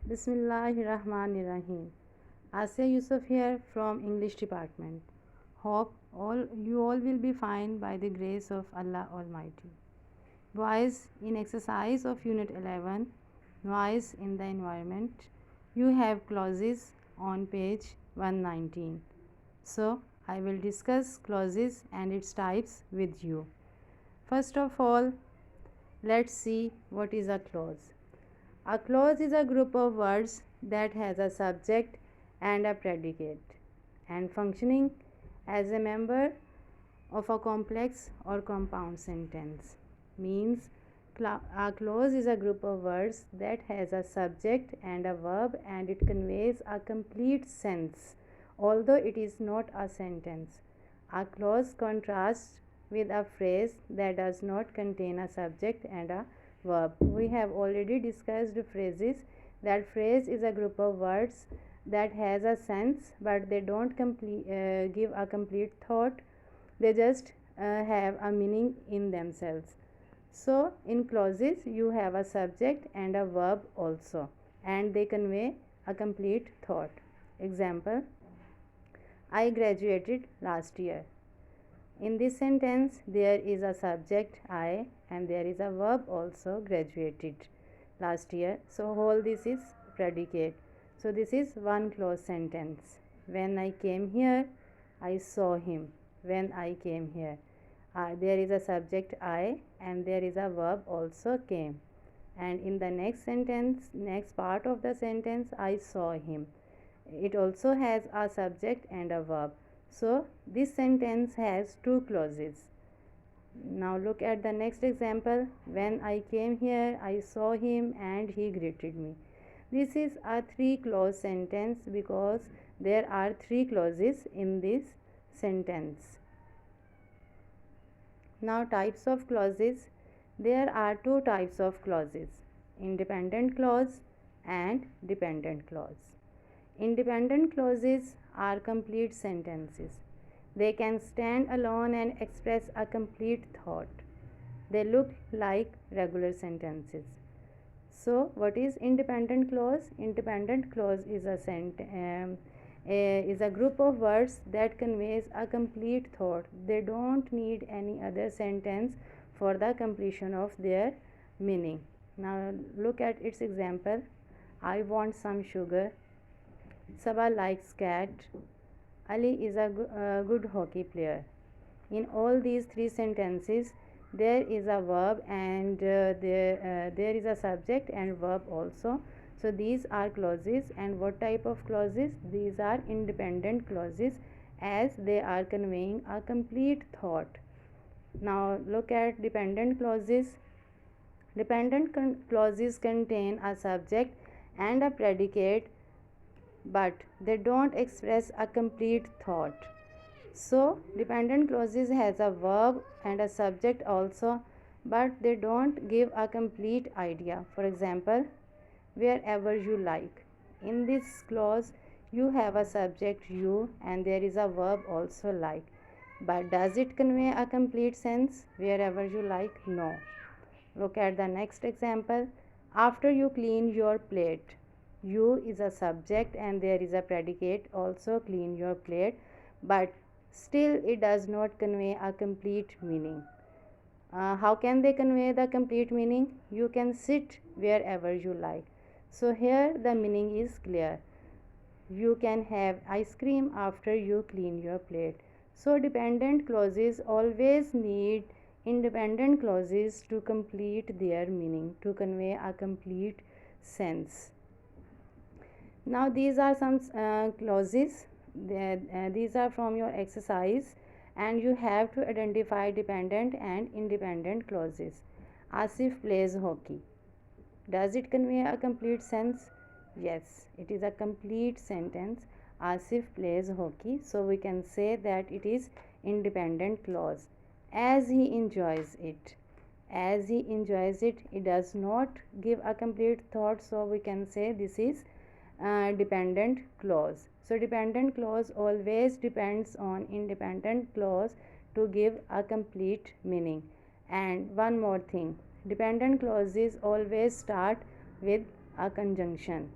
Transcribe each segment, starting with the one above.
Bismillahirrahmanirrahim. Asya Yusuf here from English department. Hope you all will be fine by the grace of Allah Almighty. Boys, in exercise of Unit 11, Noise in the Environment, you have clauses on page 119. So, I will discuss clauses and its types with you. First of all, let's see what is a clause. A clause is a group of words that has a subject and a predicate and functioning as a member of a complex or compound sentence. Means a clause is a group of words that has a subject and a verb and it conveys a complete sense although it is not a sentence. A clause contrasts with a phrase that does not contain a subject and a verb. We have already discussed phrases. That phrase is a group of words that has a sense but they don't give a complete thought. They just have a meaning in themselves. So in clauses you have a subject and a verb also and they convey a complete thought. Example, I graduated last year. In this sentence, there is a subject I and there is a verb also graduated last year. So, whole this is predicate. So, this is one clause sentence. When I came here, I saw him. When I came here, there is a subject I and there is a verb also came. And in the next sentence, next part of the sentence, I saw him. It also has a subject and a verb. So this sentence has two clauses. Now look at the next example. When I came here, I saw him and he greeted me. This is a three clause sentence because there are three clauses in this sentence. Now types of clauses. There are two types of clauses, independent clause and dependent clause. Independent clauses are complete sentences. They can stand alone and express a complete thought. They look like regular sentences. So, what is independent clause? Independent clause is is a group of words that conveys a complete thought. They don't need any other sentence for the completion of their meaning. Now, look at its example. I want some sugar. Saba likes cat. Ali is a good hockey player. In all these three sentences, there is a verb and there is a subject and verb also. So these are clauses. And what type of clauses? These are independent clauses as they are conveying a complete thought. Now look at dependent clauses. Dependent clauses contain a subject and a predicate but they don't express a complete thought. So dependent clauses has a verb and a subject also but they don't give a complete idea. For example, wherever you like. In this clause you have a subject you and there is a verb also like. But does it convey a complete sense? Wherever you like? No. Look at the next example. After you clean your plate. You is a subject and there is a predicate also clean your plate but still it does not convey a complete meaning. How can they convey the complete meaning? You can sit wherever you like. So here the meaning is clear. You can have ice cream after you clean your plate. So dependent clauses always need independent clauses to complete their meaning, to convey a complete sense. Now these are some clauses. These are from your exercise and you have to identify dependent and independent clauses. Asif plays hockey. Does it convey a complete sense? Yes, it is a complete sentence. Asif plays hockey. So we can say that it is independent clause. As he enjoys it. As he enjoys it, it does not give a complete thought. So we can say this is dependent clause. So dependent clause always depends on independent clause to give a complete meaning. And one more thing, dependent clauses always start with a conjunction.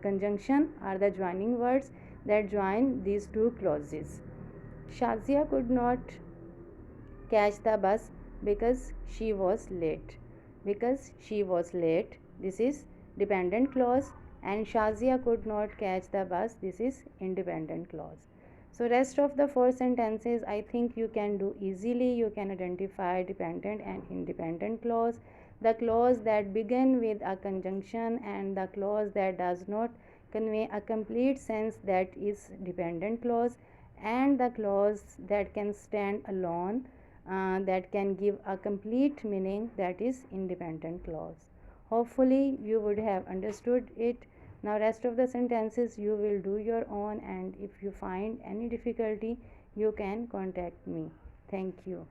conjunction are the joining words that join these two clauses. Shazia could not catch the bus because she was late. Because she was late, this is dependent clause, and Shazia could not catch the bus, this is independent clause. So rest of the four sentences I think you can do easily. You can identify dependent and independent clause, the clause that begin with a conjunction, and the clause that does not convey a complete sense, that is dependent clause, and the clause that can stand alone, that can give a complete meaning, that is independent clause. Hopefully you would have understood it. Now rest of the sentences you will do your own, and if you find any difficulty you can contact me. Thank you.